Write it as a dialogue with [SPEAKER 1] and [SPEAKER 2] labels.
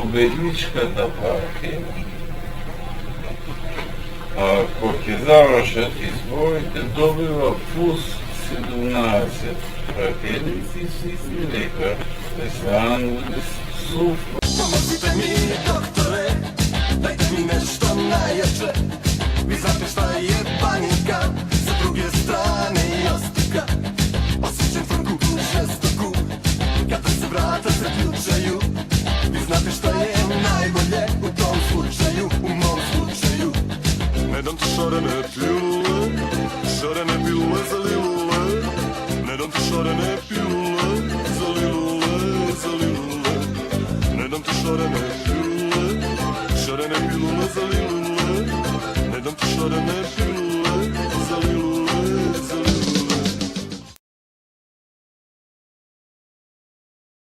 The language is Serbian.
[SPEAKER 1] ubedljičkата партија. Ако ќе завршат изборите, добива плюс 17 пратеници и сви дека се станули суф.
[SPEAKER 2] Pomozite mi, doktore, dajte mi nešto najjače. Vi znate šta je panika, sa druge strane jastika. Osjećam frku žestoku, kada se vrata zaključaju. Vi znate šta je najbolje u tom slučaju, u mom slučaju. Ne dam ti šarene pilule za lilule. Ne dam ti šarene pilule za lilule, za lilule. Ne dam ti šarene pilule za lilule. Ne dam ti šarene